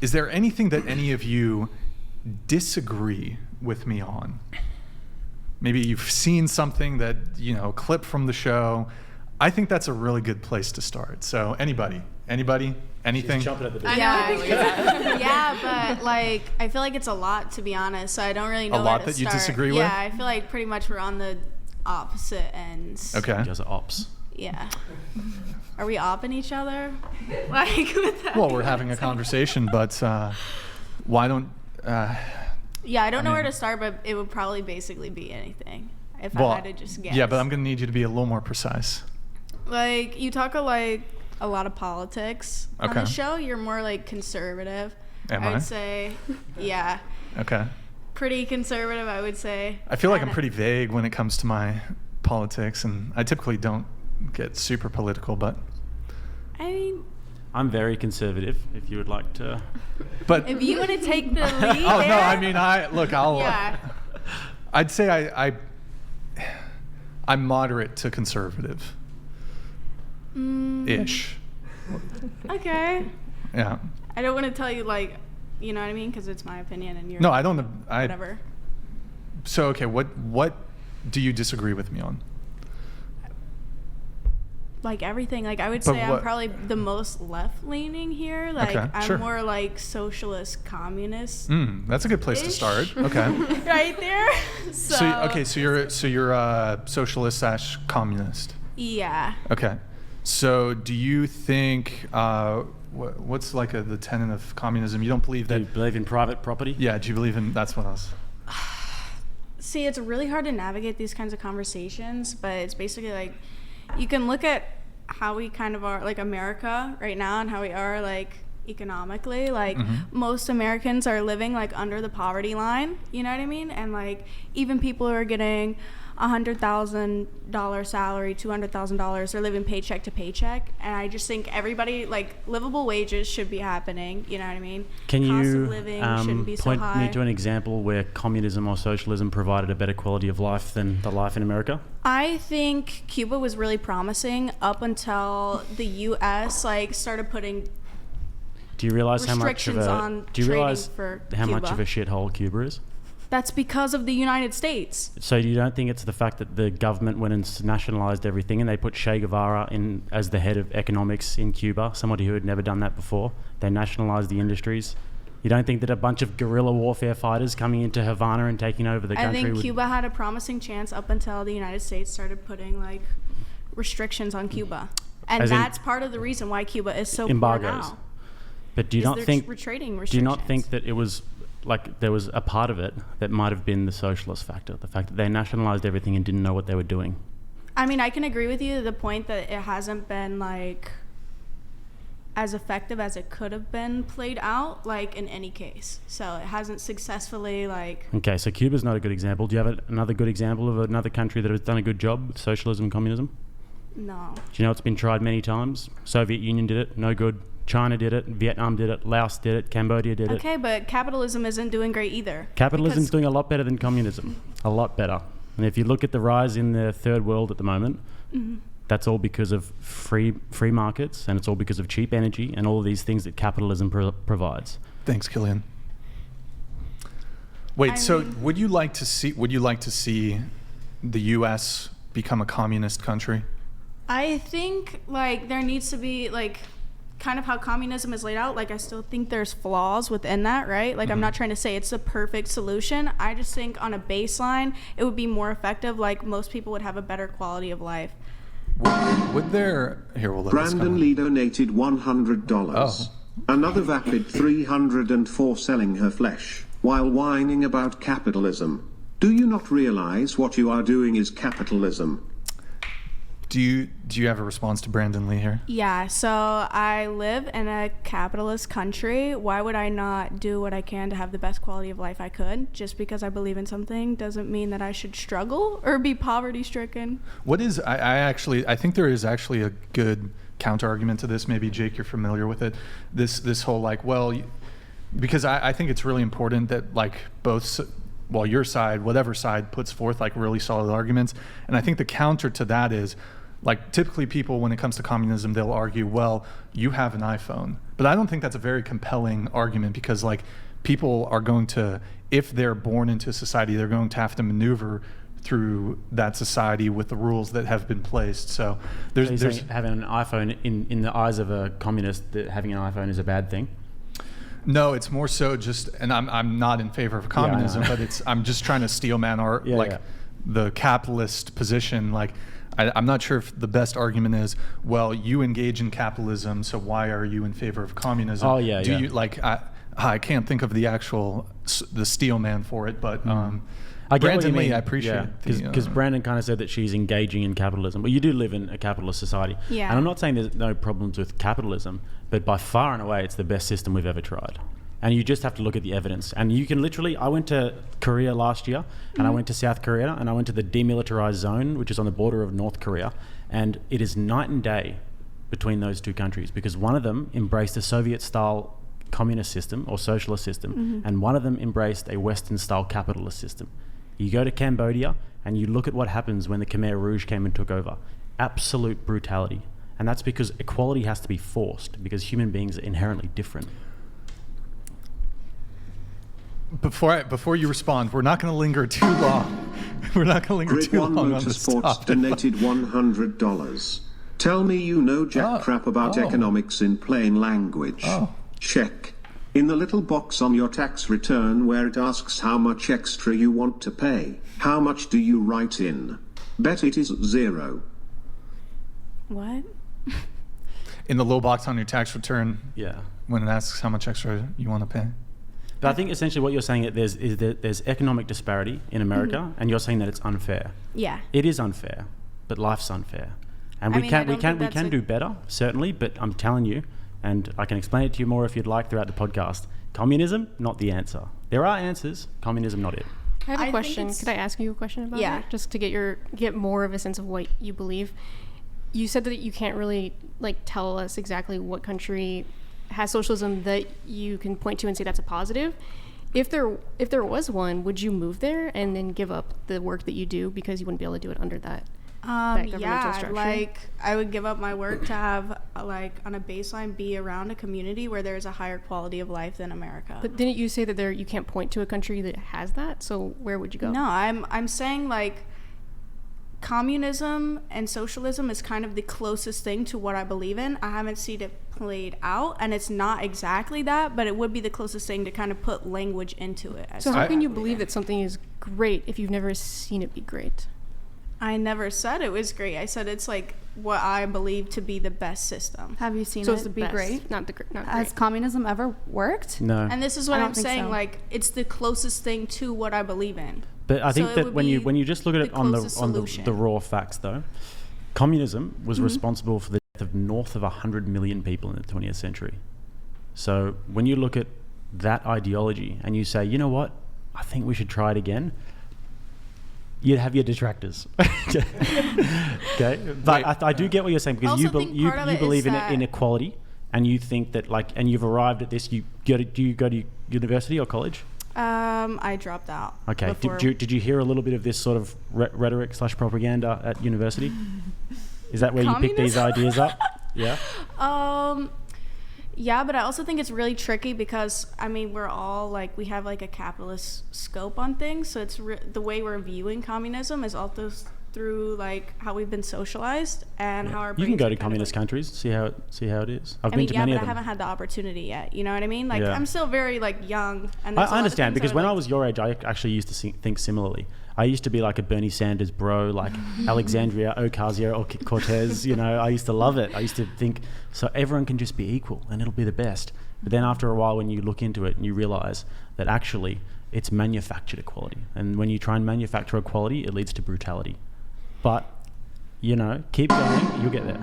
is there anything that any of you disagree with me on? Maybe you've seen something that, a clip from the show. I think that's a really good place to start. So anybody, anything? She's chomping at the bit. Yeah, but I feel like it's a lot, to be honest. So I don't really know A lot where to that you start. disagree with? Yeah, I feel like pretty much we're on the opposite ends. Okay. You guys are ops. Yeah. Are we opping each other? With that? Well, we're having a conversation, but why don't... Yeah, I don't know where to start, but it would probably basically be anything if I had to just guess. Yeah, but I'm going to need you to be a little more precise. You talk a lot of politics on Okay. the show. You're more conservative. Am I I? would say, yeah, Okay. pretty conservative. I would say. I feel like I'm pretty vague when it comes to my politics, and I typically don't get super political, but... I mean, I'm very conservative, if you would like to. But if you want to take the lead oh there, no, I mean I'll Yeah. I'd say I'm moderate to conservative ish. Okay. Yeah. I don't want to tell you you know what I mean, because it's my opinion and you're No, I don't whatever. So okay, what do you disagree with me on? Everything. I would But say I'm what- probably the most left-leaning here. Okay, I'm sure. more socialist, communist. That's a good place to start. Okay. Right there. So you're a socialist / communist. Yeah. Okay. So do you think what's the tenet of communism? You don't believe Do that? you believe in private property? Yeah. Do you believe in? That's what I was. See, it's really hard to navigate these kinds of conversations, but it's basically you can look at how we kind of are America right now and how we are economically. Most Americans are living under the poverty line, you know what I mean? And even people who are getting $100,000 salary, $200,000, they're living paycheck to paycheck. And I just think everybody livable wages should be happening, you know what I mean? Can Cost you of living shouldn't be so point high. me to an example where communism or socialism provided a better quality of life than the life in America? I think Cuba was really promising up until the U.S. started putting Do you realize how much of restrictions a on do you trading realize for how much Cuba. of a shithole Cuba is? That's because of the United States. So you don't think it's the fact that the government went and nationalized everything and they put Che Guevara in as the head of economics in Cuba, somebody who had never done that before? They nationalized the industries. You don't think that a bunch of guerrilla warfare fighters coming into Havana and taking over the I country think would... Cuba had a promising chance up until the United States started putting restrictions on Cuba. And As in that's part of the reason why Cuba is so embargoes. poor now. But do you not They're think... trading restrictions. Do you not think that it was... there was a part of it that might have been the socialist factor, the fact that they nationalized everything and didn't know what they were doing? I mean, I can agree with you to the point that it hasn't been as effective as it could have been played out in any case. So it hasn't successfully Okay, so Cuba's not a good example. Do you have another good example of another country that has done a good job with socialism and communism? No. Do you know it's been tried many times? Soviet Union did it, no good. China did it, Vietnam did it, Laos did it, Cambodia did it. Okay, but capitalism isn't doing great either. Capitalism's doing a lot better than communism, a lot better. And if you look at the rise in the third world at the moment, that's all because of free markets, and it's all because of cheap energy and all of these things that capitalism provides. Thanks, Killian. Wait, would you like to see the U.S. become a communist country? I think there needs to be kind of how communism is laid out. I still think there's flaws within that, right? I'm not trying to say it's the perfect solution. I just think on a baseline it would be more effective. Most people would have a better quality of life. Would there... Here, we'll let this Brandon come. Lee donated $100. Oh. Another vapid 304 selling her flesh, while whining about capitalism. Do you not realize what you are doing is capitalism? Do you have a response to Brandon Lee here? Yeah, so I live in a capitalist country. Why would I not do what I can to have the best quality of life I could? Just because I believe in something doesn't mean that I should struggle or be poverty stricken. What is... I think there is actually a good counter argument to this. Maybe, Jake, you're familiar with it. This whole because I think it's really important that both... your side, whatever side, puts forth really solid arguments. And I think the counter to that is Like typically people, when it comes to communism, they'll argue, well, you have an iPhone. But I don't think that's a very compelling argument, because like people are going to, if they're born into a society, they're going to have to maneuver through that society with the rules that have been placed. So You're there's saying having an iPhone in the eyes of a communist, that having an iPhone is a bad thing? no, it's more so just, and I'm not in favor of communism, know. but I'm just trying to steelman our Yeah. the capitalist position. Like I'm not sure if the best argument is, well, you engage in capitalism, so why are you in favor of communism? Oh, yeah, Do yeah. you like? I can't think of the actual the steel man for it, but I get what Brandon you Lee, mean. I appreciate because Brandon kind of said that she's engaging in capitalism. Well, you do live in a capitalist society, Yeah. and I'm not saying there's no problems with capitalism, but by far and away, it's the best system we've ever tried. And you just have to look at the evidence. And you can literally, I went to Korea last year, and I went to South Korea, and I went to the demilitarized zone, which is on the border of North Korea, and it is night and day between those two countries, because one of them embraced a Soviet-style communist system or socialist system, and one of them embraced a Western-style capitalist system. You go to Cambodia, and you look at what happens when the Khmer Rouge came and took over. Absolute brutality. And that's because equality has to be forced, because human beings are inherently different. Before you respond, we're not going to linger too long. We're not going to linger Grid too One long on this Motorsports topic. donated $100. Tell me you know jack crap about economics in plain language. Check. In the little box on your tax return where it asks how much extra you want to pay, how much do you write in? Bet it is 0. What? In the little box on your tax return, Yeah. when it asks how much extra you want to pay. But I think essentially what you're saying is that there's economic disparity in America, and you're saying that it's unfair. Yeah. It is unfair, but life's unfair, and I we mean, I can don't think that's do better, certainly. But I'm telling you, and I can explain it to you more if you'd like throughout the podcast. Communism, not the answer. There are answers. Communism, not it. I have I a think question. it's- Could I ask you a question about Yeah. it? Just to get more of a sense of what you believe. You said that you can't really like tell us exactly what country has socialism that you can point to and say that's a positive. If there was one, would you move there and then give up the work that you do because you wouldn't be able to do it under that governmental Yeah, structure? like I would give up my work to have like on a baseline be around a community where there's a higher quality of life than America. But didn't you say that you can't point to a country that has that? So where would you go? No, I'm saying like communism and socialism is kind of the closest thing to what I believe in. I haven't seen it played out, and it's not exactly that, but it would be the closest thing to kind of put language into it. as So to how what can I you believe believe in. that something is great if you've never seen it be great? I never said it was great. I said it's like what I believe to be the best system. Have you seen So it's it the be best, great? not not Has great. communism ever worked? No. And this is what I don't I'm think saying. so. Like it's the closest thing to what I believe in. But I So think it that would when be you just look at it the on the closest solution. the raw facts, though, communism was responsible for the death of north of 100 million people in the 20th century. So when you look at that ideology and you say, you know what, I think we should try it again, you'd have your detractors. Okay, but I do get what you're saying, because Also you think you part of it is believe in that- inequality, and you think that and you've arrived at this. Do you go to university or college? I dropped out. Okay. before- Did you hear a little bit of this sort of rhetoric / propaganda at university? Is that where you pick these Communism? ideas up? Yeah. Yeah, but I also think it's really tricky because I mean we're all like we have like a capitalist scope on things, so it's the way we're viewing communism is also through like how we've been socialized and how our You can brains go are to kind of, communist like- countries, see how it is. I've I been mean, to yeah, many but of I them. haven't had the opportunity yet. You know what I mean? Like Yeah. I'm still very like young, and there's a lot I of understand, things because that when are, I like- was your age, I actually used to think similarly. I used to be like a Bernie Sanders bro, like Alexandria Ocasio-Cortez. You know, I used to love it. I used to think so everyone can just be equal and it'll be the best. But then after a while, when you look into it and you realize that actually it's manufactured equality, and when you try and manufacture equality, it leads to brutality. But you know, keep going, you'll get there.